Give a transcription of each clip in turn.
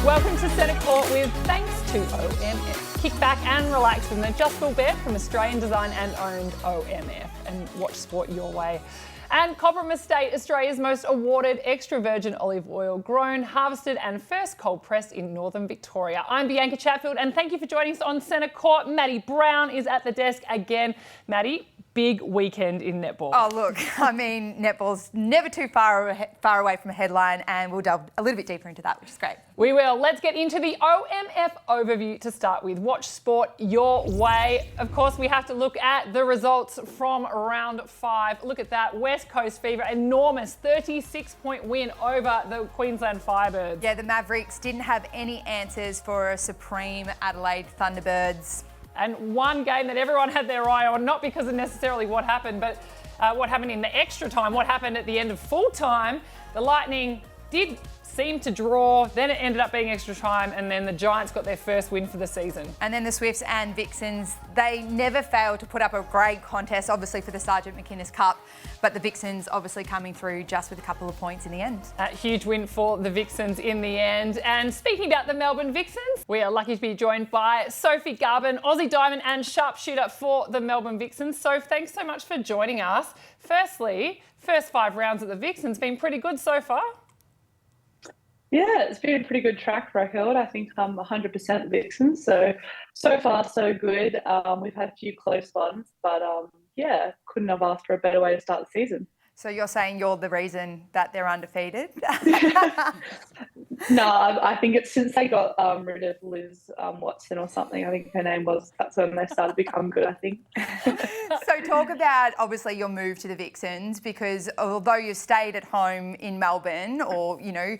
Welcome to Centre Court with thanks to OMF. Kick back and relax with an adjustable bed from Australian design and owned OMF and watch sport your way. And Cobram Estate, Australia's most awarded extra virgin olive oil, grown, harvested and first cold pressed in northern Victoria. I'm Bianca Chatfield and thank you for joining us on Centre Court. Madi Brown is at the desk again. Madi, big weekend in netball. Oh, look, I mean, netball's never too far away from a headline, and we'll delve a little bit deeper into that, which is great. We will. Let's get into the OMF overview to start with. Watch sport your way. Of course, we have to look at the results from round 5. Look at that. West Coast Fever, enormous 36-point win over the Queensland Firebirds. Yeah, the Mavericks didn't have any answers for a supreme Adelaide Thunderbirds. And one game that everyone had their eye on, not because of necessarily what happened, but what happened in the extra time, what happened at the end of full time. The Lightning did seem to draw, then it ended up being extra time, and then the Giants got their first win for the season. And then the Swifts and Vixens, they never failed to put up a great contest, obviously for the Sergeant McInnes Cup, but the Vixens obviously coming through just with a couple of points in the end. A huge win for the Vixens in the end. And speaking about the Melbourne Vixens, we are lucky to be joined by Sophie Garbin, Aussie Diamond and sharpshooter for the Melbourne Vixens. Soph, thanks so much for joining us. Firstly, first 5 rounds at the Vixens been pretty good so far. Yeah, it's been a pretty good track record. I think I'm 100% Vixen, so far so good. We've had a few close ones, but yeah, couldn't have asked for a better way to start the season. So you're saying you're the reason that they're undefeated? No, I think it's since they got rid of Liz Watson or something, I think her name was, that's when they started to become good, I think. So talk about, obviously, your move to the Vixens, because although you've stayed at home in Melbourne, or, you know,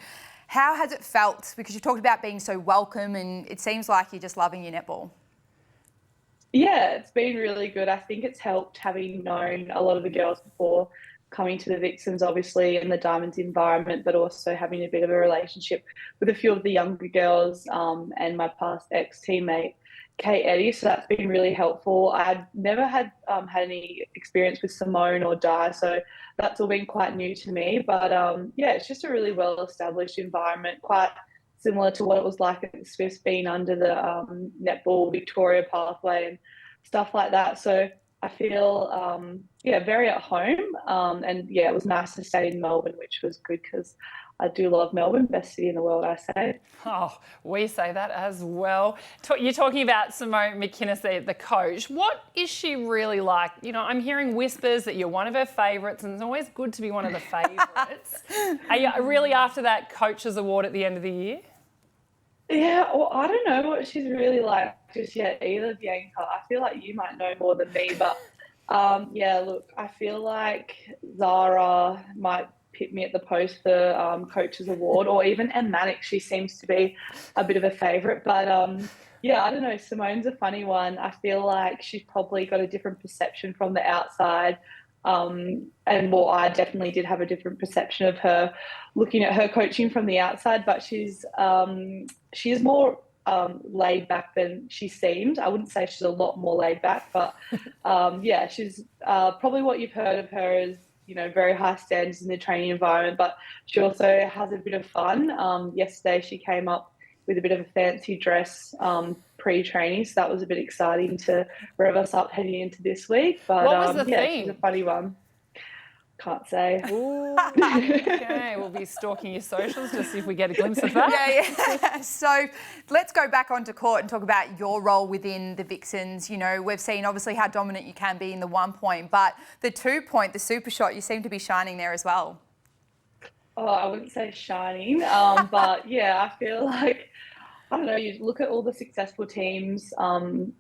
how has it felt? Because you talked about being so welcome and it seems like you're just loving your netball. Yeah, it's been really good. I think it's helped having known a lot of the girls before coming to the Vixens, obviously, in the Diamonds environment, but also having a bit of a relationship with a few of the younger girls and my past ex-teammate, Kate Eddy. So that's been really helpful. I'd never had any experience with Simone or Di, so that's all been quite new to me. But yeah, it's just a really well-established environment, quite similar to what it was like at the Swifts, being under the Netball Victoria pathway and stuff like that. So I feel, yeah, very at home. And yeah, it was nice to stay in Melbourne, which was good because I do love Melbourne, best city in the world, I say. Oh, we say that as well. You're talking about Simone McInnes, the coach. What is she really like? You know, I'm hearing whispers that you're one of her favourites, and it's always good to be one of the favourites. Are you really after that coach's award at the end of the year? Yeah, well, I don't know what she's really like just yet either, Bianca. I feel like you might know more than me, but yeah, look, I feel like Zara might pit me at the post for coach's award, or even Manic. She seems to be a bit of a favourite, but yeah, I don't know. Simone's a funny one. I feel like she's probably got a different perception from the outside. And well, I definitely did have a different perception of her looking at her coaching from the outside, but she is more laid back than she seemed. I wouldn't say she's a lot more laid back, but yeah, she's probably what you've heard of her is, you know, very high standards in the training environment, but she also has a bit of fun. Yesterday she came up with a bit of a fancy dress pre-training, so that was a bit exciting to rev us up heading into this week. But what was the yeah, theme? she's a funny one. Can't say. Ooh, okay, we'll be stalking your socials to see if we get a glimpse of that. Yeah. So let's go back onto court and talk about your role within the Vixens. You know, we've seen obviously how dominant you can be in the 1 point, but the 2 point, the super shot, you seem to be shining there as well. Oh, I wouldn't say shining, but yeah, I feel like, I don't know, you look at all the successful teams,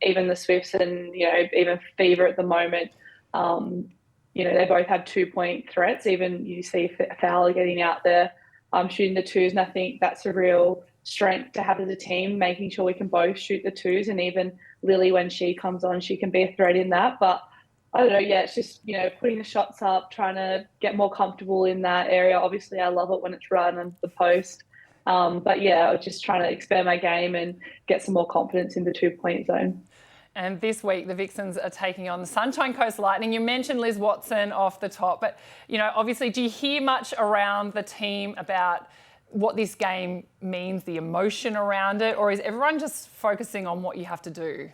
even the Swifts and, you know, even Fever at the moment, you know, they both have 2 point threats. Even you see Fowler getting out there, shooting the twos, and I think that's a real strength to have as a team, making sure we can both shoot the twos, and even Lily, when she comes on, she can be a threat in that. But I don't know, yeah, it's just, you know, putting the shots up, trying to get more comfortable in that area. Obviously, I love it when it's run and the post. But yeah, just trying to expand my game and get some more confidence in the 2 point zone. And this week, the Vixens are taking on the Sunshine Coast Lightning. You mentioned Liz Watson off the top, but, you know, obviously, do you hear much around the team about what this game means, the emotion around it, or is everyone just focusing on what you have to do?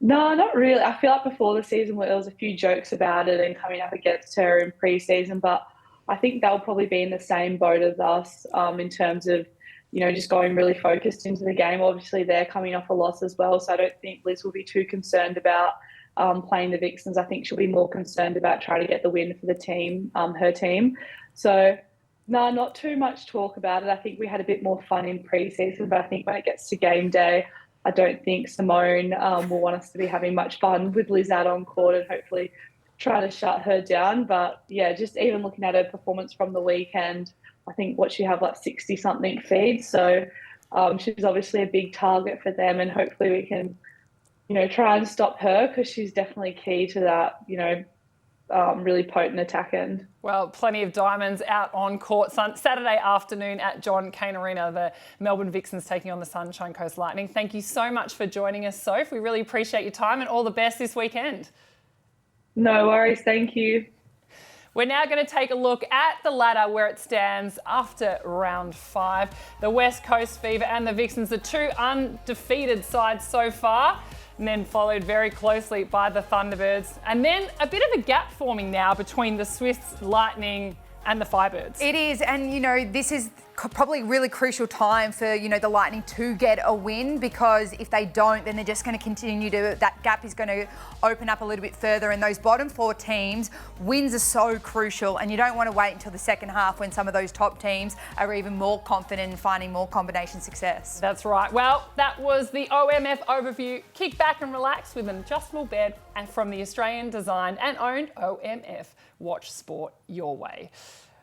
No, not really. I feel like before the season there was a few jokes about it and coming up against her in pre-season, but I think they'll probably be in the same boat as us in terms of, just going really focused into the game. Obviously, they're coming off a loss as well, so I don't think Liz will be too concerned about playing the Vixens. I think she'll be more concerned about trying to get the win for the team, her team. So, no, not too much talk about it. I think we had a bit more fun in pre-season, but I think when it gets to game day, I don't think Simone will want us to be having much fun with Liz out on court and hopefully try to shut her down. But yeah, just even looking at her performance from the weekend, I think what she have like 60 something feeds. So she's obviously a big target for them, and hopefully we can, try and stop her, because she's definitely key to that, really potent attack end. Well, plenty of diamonds out on court Saturday afternoon at John Cain Arena. The Melbourne Vixens taking on the Sunshine Coast Lightning. Thank you so much for joining us, Soph. We really appreciate your time, and all the best this weekend. No worries. Thank you. We're now going to take a look at the ladder where it stands after round 5. The West Coast Fever and the Vixens, the two undefeated sides so far, and then followed very closely by the Thunderbirds. And then a bit of a gap forming now between the Swifts, Lightning and the Firebirds. It is, and this is probably a really crucial time for the Lightning to get a win, because if they don't, then they're just going to continue to, that gap is going to open up a little bit further, and those bottom 4 teams, wins are so crucial, and you don't want to wait until the second half when some of those top teams are even more confident in finding more combination success. That's right. Well, that was the OMF overview. Kick back and relax with an adjustable bed, and from the Australian designed and owned OMF. Watch sport your way.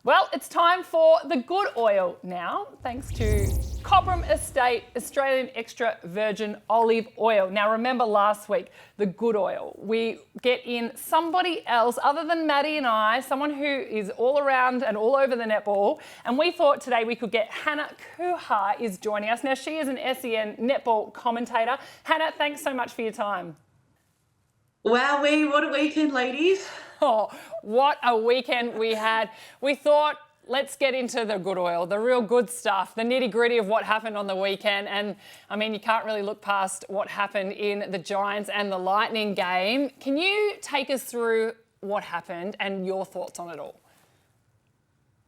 Well, it's time for the good oil now, thanks to Cobram Estate Australian Extra Virgin Olive Oil. Now, remember last week, the good oil. We get in somebody else other than Madi and I, someone who is all around and all over the netball. And we thought today we could get Hannah Kuhar is joining us. Now, she is an SEN Netball commentator. Hannah, thanks so much for your time. Wowee, what a weekend, ladies. Oh, what a weekend we had. We thought, let's get into the good oil, the real good stuff, the nitty-gritty of what happened on the weekend. And, I mean, you can't really look past what happened in the Giants and the Lightning game. Can you take us through what happened and your thoughts on it all?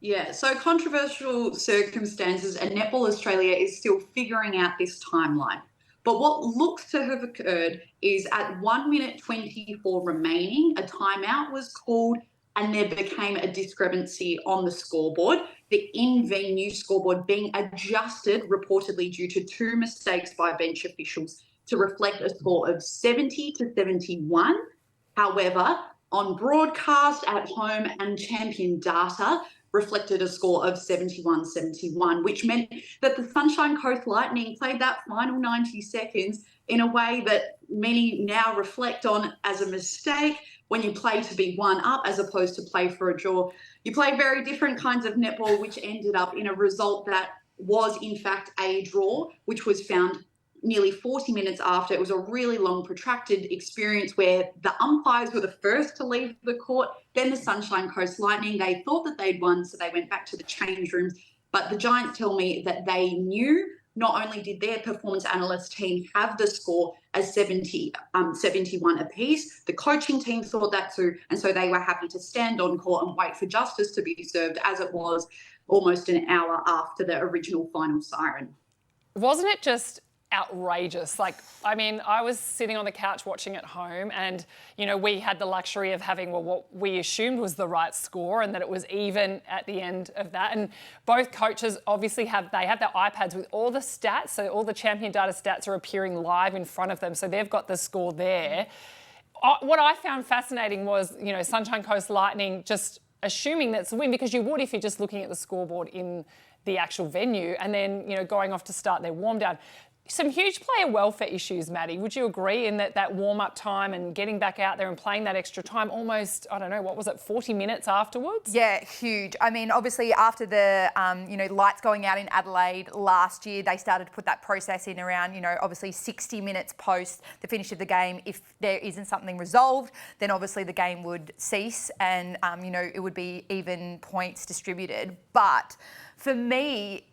Yeah, so controversial circumstances, and Netball Australia is still figuring out this timeline. But what looks to have occurred is at 1 minute 24 remaining, a timeout was called and there became a discrepancy on the scoreboard, the in-venue scoreboard being adjusted reportedly due to 2 mistakes by bench officials to reflect a score of 70 to 71. However, on broadcast at home and champion data, reflected a score of 71-71, which meant that the Sunshine Coast Lightning played that final 90 seconds in a way that many now reflect on as a mistake. When you play to be one up as opposed to play for a draw, you play very different kinds of netball, which ended up in a result that was in fact a draw, which was found nearly 40 minutes after. It was a really long, protracted experience where the umpires were the first to leave the court, then the Sunshine Coast Lightning. They thought that they'd won, so they went back to the change rooms. But the Giants tell me that they knew, not only did their performance analyst team have the score as 71 apiece, the coaching team thought that too, and so they were happy to stand on court and wait for justice to be served, as it was almost an hour after the original final siren. Wasn't it just outrageous? Like, I mean, I was sitting on the couch watching at home, and, you know, we had the luxury of having, well, what we assumed was the right score and that it was even at the end of that. And both coaches obviously have their iPads with all the stats, so all the champion data stats are appearing live in front of them, so they've got the score there. What I found fascinating was, you know, Sunshine Coast Lightning just assuming that's a win, because you would if you're just looking at the scoreboard in the actual venue, and then, you know, going off to start their warm down. Some huge player welfare issues, Maddie. Would you agree in that warm-up time and getting back out there and playing that extra time almost, I don't know, what was it, 40 minutes afterwards? Yeah, huge. I mean, obviously after the, lights going out in Adelaide last year, they started to put that process in around, obviously 60 minutes post the finish of the game. If there isn't something resolved, then obviously the game would cease and, it would be even points distributed. But for me,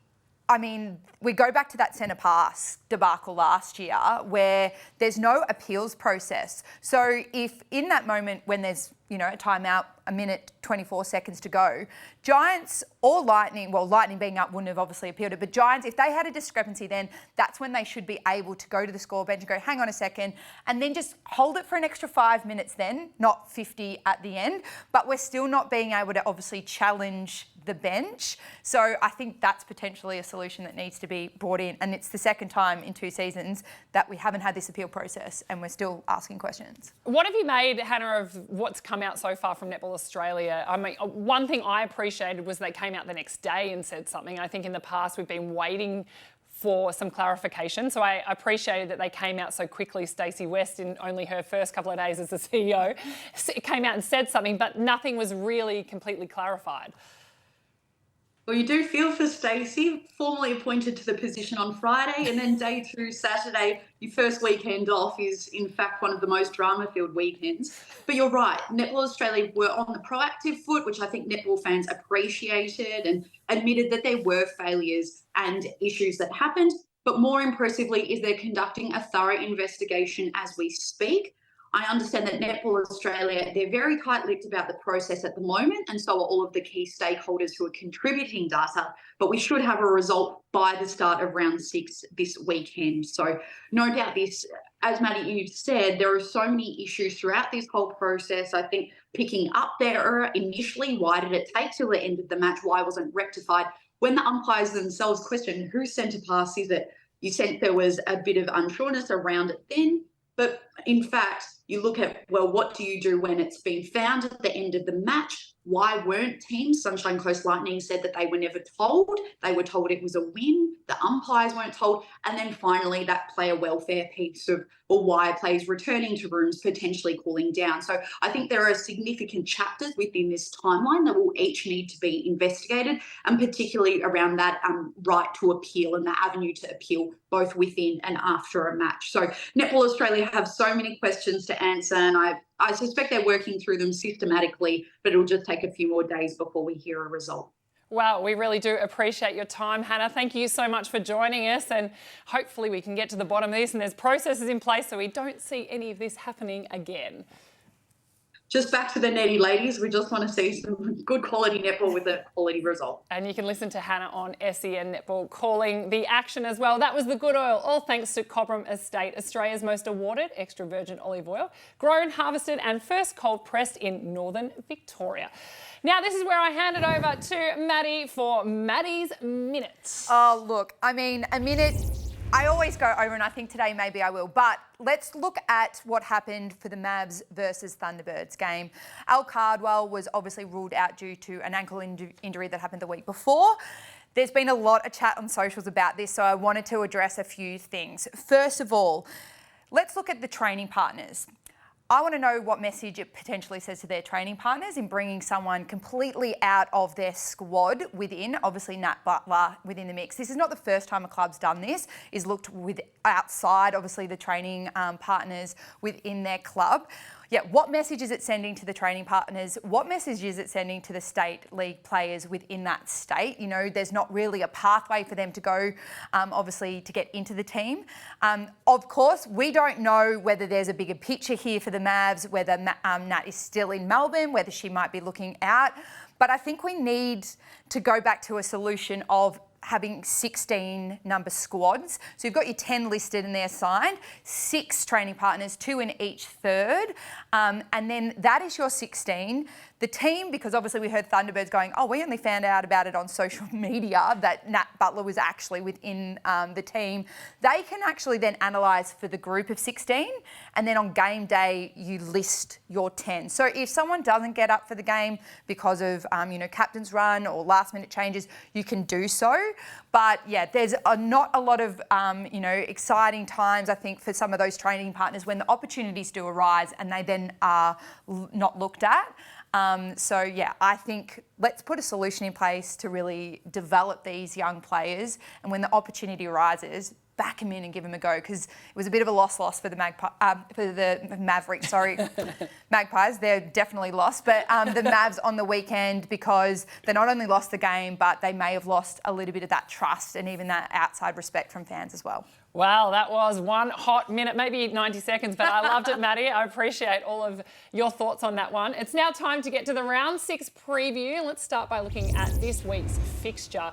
I mean, we go back to that centre pass debacle last year where there's no appeals process. So if in that moment when there's, a timeout, a minute, 24 seconds to go, Giants or Lightning, well, Lightning being up wouldn't have obviously appealed it, but Giants, if they had a discrepancy then, that's when they should be able to go to the score bench and go, hang on a second, and then just hold it for an extra 5 minutes then, not 50 at the end. But we're still not being able to obviously challenge the bench. So I think that's potentially a solution that needs to be brought in. And it's the second time in 2 seasons that we haven't had this appeal process and we're still asking questions. What have you made, Hannah, of what's come out so far from Netball Australia? I mean, one thing I appreciated was they came out the next day and said something. I think in the past we've been waiting for some clarification. So I appreciated that they came out so quickly. Stacey West, in only her first couple of days as the CEO, came out and said something, but nothing was really completely clarified. Well, you do feel for Stacey, formally appointed to the position on Friday, and then day 2, Saturday, your first weekend off is in fact one of the most drama-filled weekends. But you're right, Netball Australia were on the proactive foot, which I think netball fans appreciated and admitted that there were failures and issues that happened. But more impressively is they're conducting a thorough investigation as we speak. I understand that Netball Australia, they're very tight-lipped about the process at the moment, and so are all of the key stakeholders who are contributing data, but we should have a result by the start of round 6 this weekend. So no doubt this, as Maddie, you said, there are so many issues throughout this whole process. I think picking up their error initially, why did it take till the end of the match? Why wasn't rectified? When the umpires themselves questioned whose centre pass is it, you sense there was a bit of unsureness around it then. But in fact, you look at, well, what do you do when it's been found at the end of the match? Why weren't teams? Sunshine Coast Lightning said that they were never told. They were told it was a win. The umpires weren't told. And then finally, that player welfare piece of, well, why players returning to rooms, potentially cooling down. So I think there are significant chapters within this timeline that will each need to be investigated, and particularly around that right to appeal and the avenue to appeal both within and after a match. So Netball Australia have so many questions to answer, and I suspect they're working through them systematically, but it'll just take a few more days before we hear a result. Wow, we really do appreciate your time, Hannah. Thank you so much for joining us, and hopefully we can get to the bottom of this and there's processes in place so we don't see any of this happening again. Just back to the netty ladies, we just want to see some good quality netball with a quality result. And you can listen to Hannah on SEN Netball calling the action as well. That was the good oil, all thanks to Cobram Estate, Australia's most awarded extra virgin olive oil, grown, harvested and first cold pressed in northern Victoria. Now, this is where I hand it over to Maddie for Maddie's Minute. Oh, look, I mean, a minute, I always go over, and I think today maybe I will, but let's look at what happened for the Mavs versus Thunderbirds game. Al Cardwell was obviously ruled out due to an ankle injury that happened the week before. There's been a lot of chat on socials about this, so I wanted to address a few things. First of all, let's look at the training partners. I want to know what message it potentially says to their training partners in bringing someone completely out of their squad within, obviously Nat Butler within the mix. This is not the first time a club's done this, is looked with outside, obviously the training partners within their club. Yeah, what message is it sending to the training partners? What message is it sending to the state league players within that state? You know, there's not really a pathway for them to go, obviously, to get into the team. Of course, we don't know whether there's a bigger picture here for the Mavs, whether Nat is still in Melbourne, whether she might be looking out. But I think we need to go back to a solution of having 16 number squads. So you've got your 10 listed and they're signed, 6 training partners, 2 in each third. And then that is your 16. the team, because obviously we heard Thunderbirds going, oh, we only found out about it on social media that Nat Butler was actually within the team. They can actually then analyse for the group of 16, and then on game day you list your 10. So if someone doesn't get up for the game because of captain's run or last minute changes, you can do so. But yeah, there's not a lot of exciting times, I think, for some of those training partners when the opportunities do arise and they then are not looked at. So yeah, I think let's put a solution in place to really develop these young players, and when the opportunity arises, back them in and give them a go, because it was a bit of a loss for the Mavericks. Sorry, Magpies. They're definitely lost, but the Mavs on the weekend, because they not only lost the game, but they may have lost a little bit of that trust and even that outside respect from fans as well. Wow, that was one hot minute, maybe 90 seconds, but I loved it, Maddie. I appreciate all of your thoughts on that one. It's now time to get to the round 6 preview. Let's start by looking at this week's fixture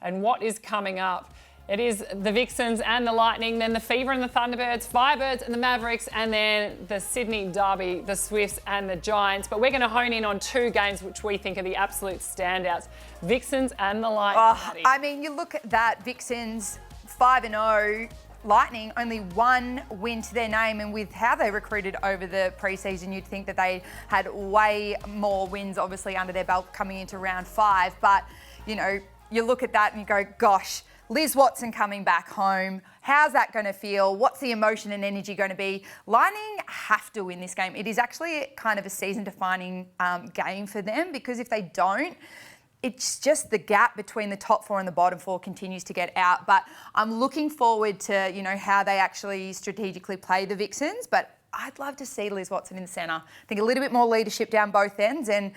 and what is coming up. It is the Vixens and the Lightning, then the Fever and the Thunderbirds, Firebirds and the Mavericks, and then the Sydney Derby, the Swifts and the Giants. But we're going to hone in on 2 games which we think are the absolute standouts, Vixens and the Lightning. I mean, you look at that, Vixens 5-0, Lightning only 1 win to their name, and with how they recruited over the preseason, you'd think that they had way more wins obviously under their belt coming into round 5. But, you look at that and you go, gosh, Liz Watson coming back home. How's that going to feel? What's the emotion and energy going to be? Lightning have to win this game. It is actually kind of a season-defining game for them, because if they don't, it's just the gap between the top 4 and the bottom 4 continues to get out. But I'm looking forward to, how they actually strategically play the Vixens. But I'd love to see Liz Watson in the centre. I think a little bit more leadership down both ends, and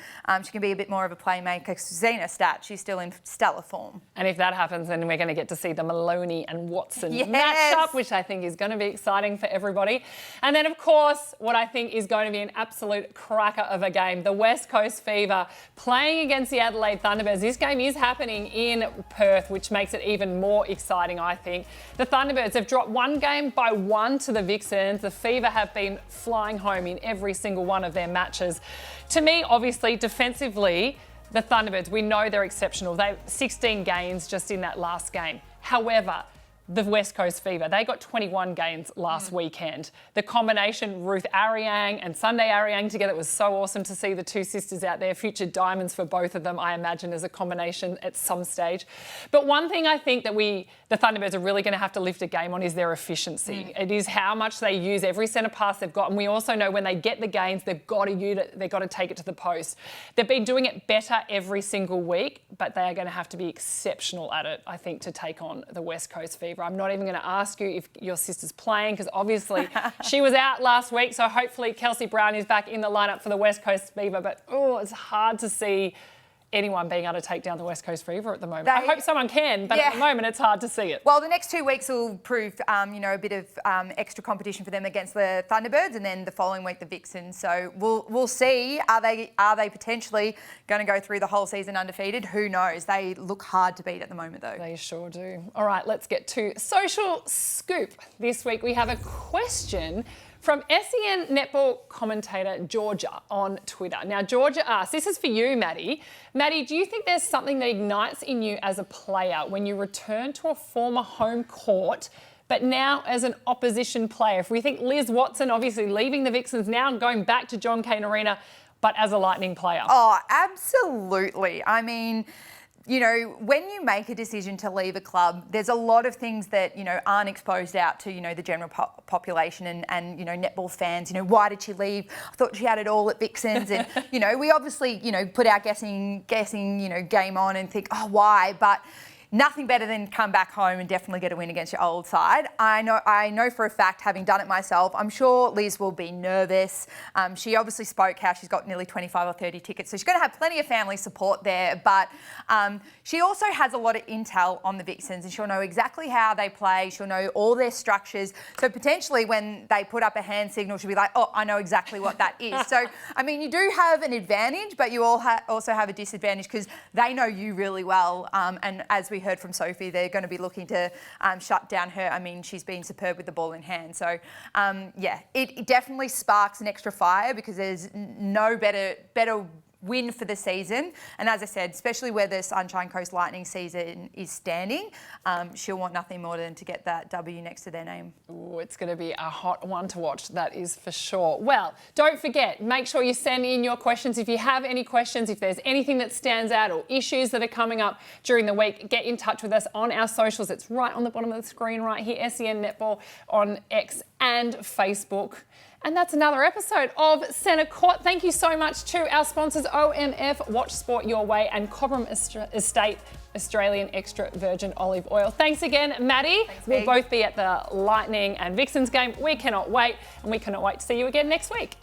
she can be a bit more of a playmaker. Because seeing her stat, she's still in stellar form. And if that happens, then we're going to get to see the Maloney and Watson matchup, which I think is going to be exciting for everybody. And then, of course, what I think is going to be an absolute cracker of a game, the West Coast Fever playing against the Adelaide Thunderbirds. This game is happening in Perth, which makes it even more exciting, I think. The Thunderbirds have dropped 1 game by 1 to the Vixens. The Fever have been flying home in every single one of their matches. To me, obviously, defensively, the Thunderbirds, we know they're exceptional. They 16 gains just in that last game. However, the West Coast Fever, they got 21 gains last weekend. The combination Ruth Ariang and Sunday Ariang together, it was so awesome to see the 2 sisters out there, future diamonds for both of them, I imagine, as a combination at some stage. But one thing I think that the Thunderbirds are really going to have to lift a game on is their efficiency. It is how much they use every centre pass they've got, and we also know when they get the gains, they've got to take it to the post. They've been doing it better every single week, but they are going to have to be exceptional at it, I think, to take on the West Coast Fever. I'm not even going to ask you if your sister's playing, because obviously she was out last week, so hopefully Kelsey Brown is back in the lineup for the West Coast Fever. But it's hard to see anyone being able to take down the West Coast Fever at the moment. I hope someone can, but at the moment it's hard to see it. Well, the next 2 weeks will prove, a bit of extra competition for them against the Thunderbirds, and then the following week the Vixens. So we'll see. Are they potentially going to go through the whole season undefeated? Who knows? They look hard to beat at the moment, though. They sure do. All right, let's get to Social Scoop. This week we have a question from SEN Netball commentator Georgia on Twitter. Now, Georgia asks, this is for you, Maddie. Maddie, do you think there's something that ignites in you as a player when you return to a former home court, but now as an opposition player? If we think Liz Watson obviously leaving the Vixens now and going back to John Cain Arena, but as a Lightning player. Oh, absolutely. I mean, when you make a decision to leave a club, there's a lot of things that, aren't exposed out to, the general population and netball fans. Why did she leave? I thought she had it all at Vixens. And, we obviously, put our guessing, game on and think, oh, why? But nothing better than come back home and definitely get a win against your old side. I know for a fact, having done it myself, I'm sure Liz will be nervous. She obviously spoke how she's got nearly 25 or 30 tickets, so she's going to have plenty of family support there. But she also has a lot of intel on the Vixens, and she'll know exactly how they play. She'll know all their structures. So potentially when they put up a hand signal, she'll be like, oh, I know exactly what that is. So, I mean, you do have an advantage, but you also have a disadvantage because they know you really well. And as we heard from Sophie, they're going to be looking to shut down her. I mean, she's been superb with the ball in hand. So, it definitely sparks an extra fire because there's no better win for the season. And as I said, especially where the Sunshine Coast Lightning season is standing, she'll want nothing more than to get that W next to their name. Ooh, it's going to be a hot one to watch, that is for sure. Well, don't forget, make sure you send in your questions. If you have any questions, if there's anything that stands out or issues that are coming up during the week, get in touch with us on our socials. It's right on the bottom of the screen right here, SEN Netball on X and Facebook. And that's another episode of Centre Court. Thank you so much to our sponsors, OMF, Watch Sport Your Way, and Cobram Estate Australian Extra Virgin Olive Oil. Thanks again, Maddie. We'll both be at the Lightning and Vixens game. We cannot wait, and we cannot wait to see you again next week.